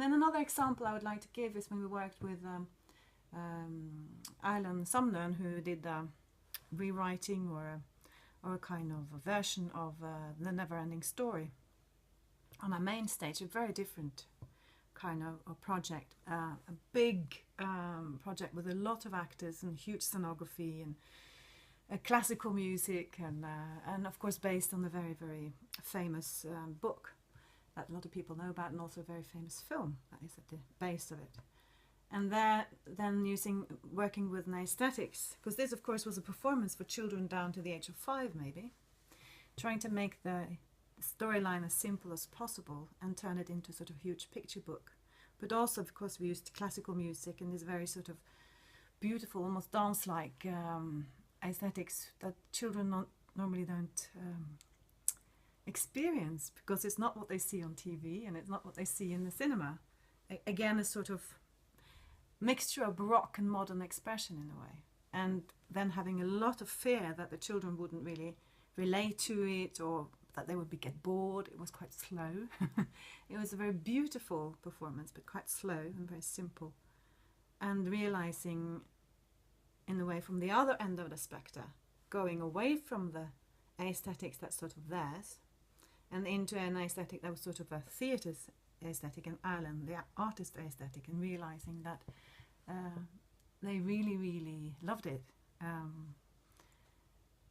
then another example I would like to give is when we worked with Erlend Samnøen, who did rewriting or a kind of a version of The Never-Ending Story on our main stage, a very different kind of project, a big project with a lot of actors and huge scenography and classical music and of course based on the very, very famous book that a lot of people know about, and also a very famous film that is at the base of it. And then working with aesthetics, because this of course was a performance for children down to the age of 5 maybe, trying to make the storyline as simple as possible and turn it into sort of huge picture book. But also of course we used classical music and this very sort of beautiful, almost dance-like aesthetics that children normally don't experience, because it's not what they see on TV and it's not what they see in the cinema. Again, a sort of mixture of Baroque and modern expression in a way, and then having a lot of fear that the children wouldn't really relate to it or that they would get bored. It was quite slow. It was a very beautiful performance, but quite slow and very simple, and realizing in a way from the other end of the spectre, going away from the aesthetics that's sort of theirs and into an aesthetic that was sort of a theatre's aesthetic, and Erlend, the artist aesthetic, and realizing that they really, really loved it.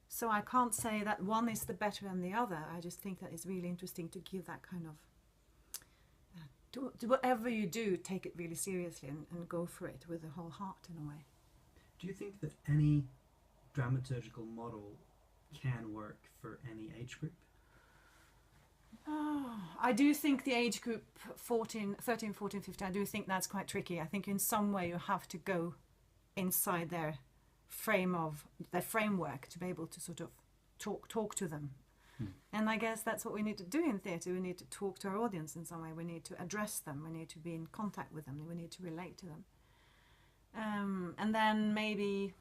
So I can't say that one is the better than the other. I just think that it's really interesting to give that kind of, do whatever you do, take it really seriously and go for it with the whole heart in a way. Do you think that any dramaturgical model can work for any age group? I do think the age group 13, 14, 15, I do think that's quite tricky. I think in some way you have to go inside their framework to be able to sort of talk to them. And I guess that's what we need to do in theatre. We need to talk to our audience in some way. We need to address them. We need to be in contact with them. We need to relate to them. And then maybe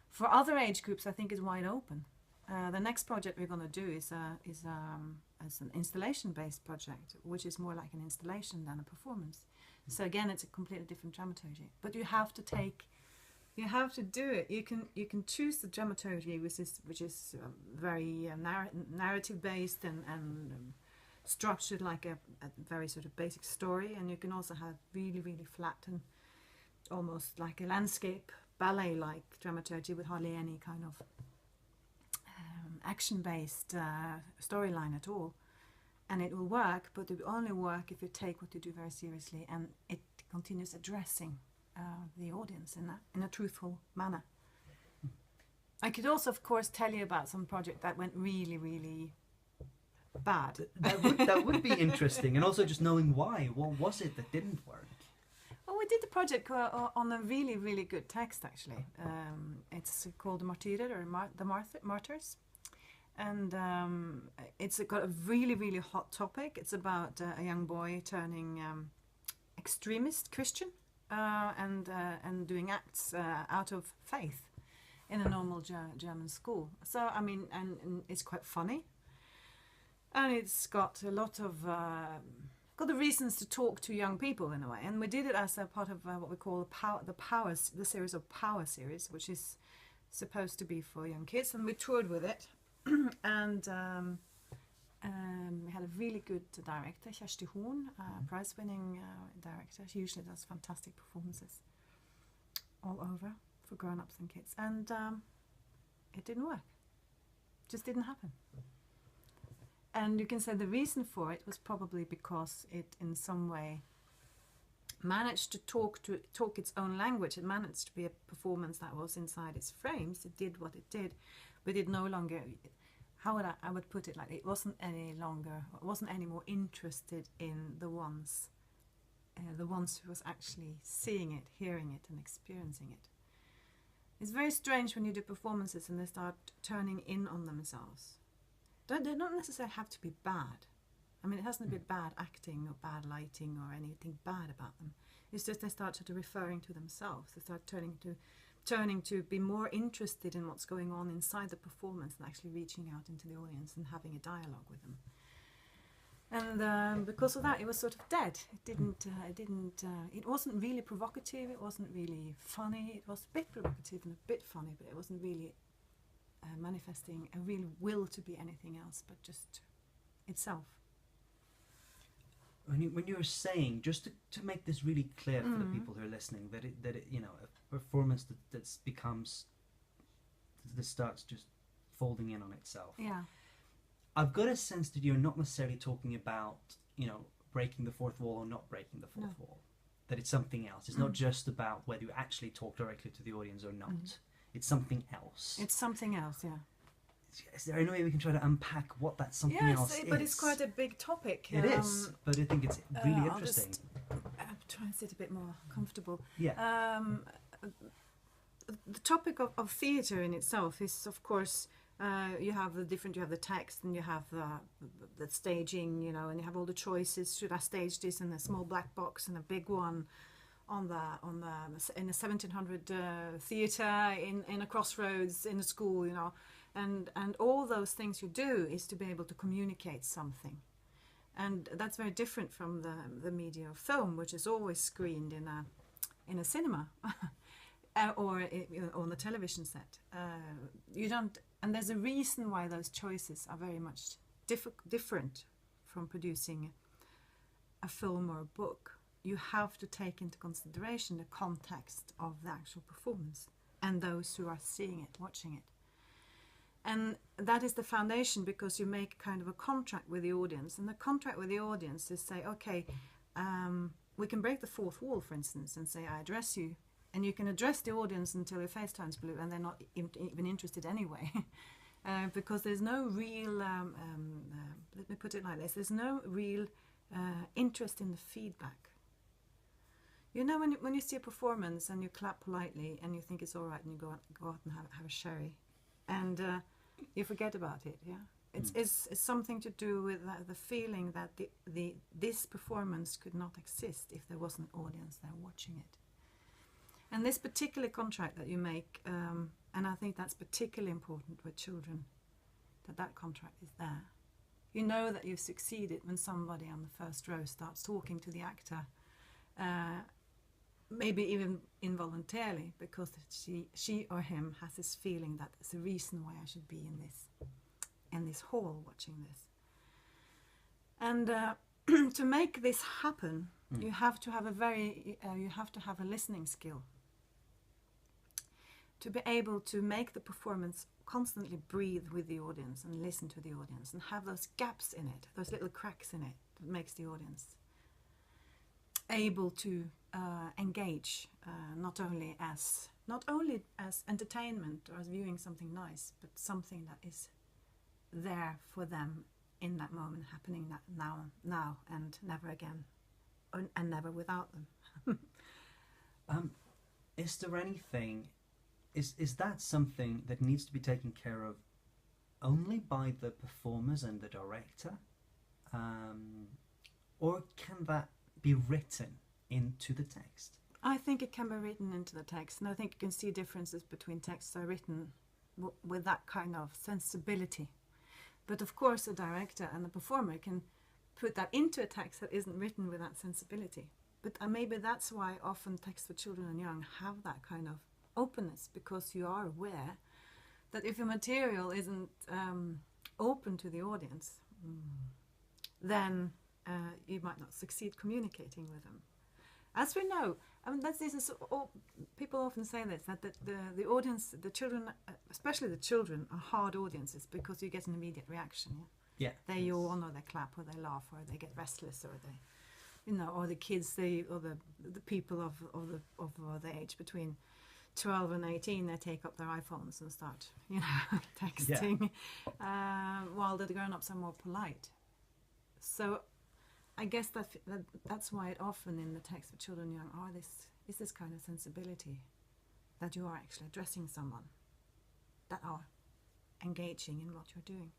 for other age groups, I think it's wide open. The next project we're going to do is an installation-based project, which is more like an installation than a performance. So again, it's a completely different dramaturgy. But you have to do it. You can choose the dramaturgy, which is very narrative-based and structured like a very sort of basic story, and you can also have really, really flat and almost like a landscape ballet-like dramaturgy with hardly any kind of action-based storyline at all, and it will work, but it will only work if you take what you do very seriously and it continues addressing the audience in a truthful manner. I could also, of course, tell you about some project that went really, really bad. That would be interesting, and also just knowing why. What was it that didn't work? Well, we did the project on a really, really good text, actually. It's called The Martyrer, or The Martyrs. And it's got a really, really hot topic. It's about a young boy turning extremist Christian and doing acts out of faith in a normal German school. So, I mean, and it's quite funny. And it's got a lot of... got the reasons to talk to young people in a way, and we did it as a part of what we call the series of Power series, which is supposed to be for young kids, and we toured with it, and we had a really good director, Kjersti Horn, prize-winning director. She usually does fantastic performances all over for grown-ups and kids, and it didn't work. It just didn't happen. And you can say the reason for it was probably because it in some way managed to talk its own language. It managed to be a performance that was inside its frames. It did what it did, but it no longer, I would put it like, it wasn't any more interested in the ones who was actually seeing it, hearing it and experiencing it. It's very strange when you do performances and they start turning in on themselves. They don't necessarily have to be bad. I mean, it hasn't to be bad acting or bad lighting or anything bad about them. It's just they start sort of referring to themselves. They start turning to be more interested in what's going on inside the performance and actually reaching out into the audience and having a dialogue with them. And because of that, it was sort of dead. It wasn't really provocative. It wasn't really funny. It was a bit provocative and a bit funny, but it wasn't really manifesting a real will to be anything else but just itself. When you're saying, just to make this really clear for the people who are listening, that it you know, a performance that starts just folding in on itself. Yeah. I've got a sense that you're not necessarily talking about, you know, breaking the fourth wall or not breaking the fourth wall. That it's something else. It's not just about whether you actually talk directly to the audience or not. It's something else. It's something else, yeah. Is there any way we can try to unpack what that something else is? Yes, but it's quite a big topic. It is, but I think it's really interesting. I'll try and sit a bit more comfortable. Yeah. The topic of theatre in itself is, of course, you have the text and you have the staging, you know, and you have all the choices. Should I stage this in a small black box and a big one in a 1700 theatre in a crossroads in a school, you know, and all those things you do is to be able to communicate something, and that's very different from the media of film, which is always screened in a cinema or on the television set. You don't. And there's a reason why those choices are very much different from producing a film or a book. You have to take into consideration the context of the actual performance and those who are seeing it, watching it. And that is the foundation, because you make kind of a contract with the audience. And the contract with the audience is say, okay, we can break the fourth wall, for instance, and say, I address you. And you can address the audience until your face turns blue, and they're not even interested anyway. Because there's no real, let me put it like this, there's no real interest in the feedback. You know, when you see a performance and you clap politely and you think it's all right, and you go out and have a sherry, and you forget about it, yeah? It's something to do with the feeling that this performance could not exist if there was an audience there watching it. And this particular contract that you make, and I think that's particularly important with children, that contract is there. You know that you've succeeded when somebody on the first row starts talking to the actor, maybe even involuntarily, because she or him has this feeling that there's a reason why I should be in this hall watching this. And to make this happen, you have to have a listening skill. To be able to make the performance constantly breathe with the audience and listen to the audience and have those gaps in it, those little cracks in it, that makes the audience able to engage, not only as entertainment or as viewing something nice, but something that is there for them in that moment, happening now and never again, and never without them. Is there anything? Is that something that needs to be taken care of only by the performers and the director? Or can that be written into the text? I think it can be written into the text, and I think you can see differences between texts that are written with that kind of sensibility. But of course the director and the performer can put that into a text that isn't written with that sensibility. But maybe that's why often texts for children and young have that kind of openness, because you are aware that if your material isn't open to the audience, then you might not succeed communicating with them. As we know, I mean, people often say this, that the audience, the children, especially the children, are hard audiences because you get an immediate reaction. Yeah, they yawn, or they clap, or they laugh, or they get restless, or they, or the kids, or the people of the age between 12 and 18, they take up their iPhones and start, texting, while the grown-ups are more polite. So I guess that's why it often in the text for children and young is this kind of sensibility, that you are actually addressing someone, that are engaging in what you're doing.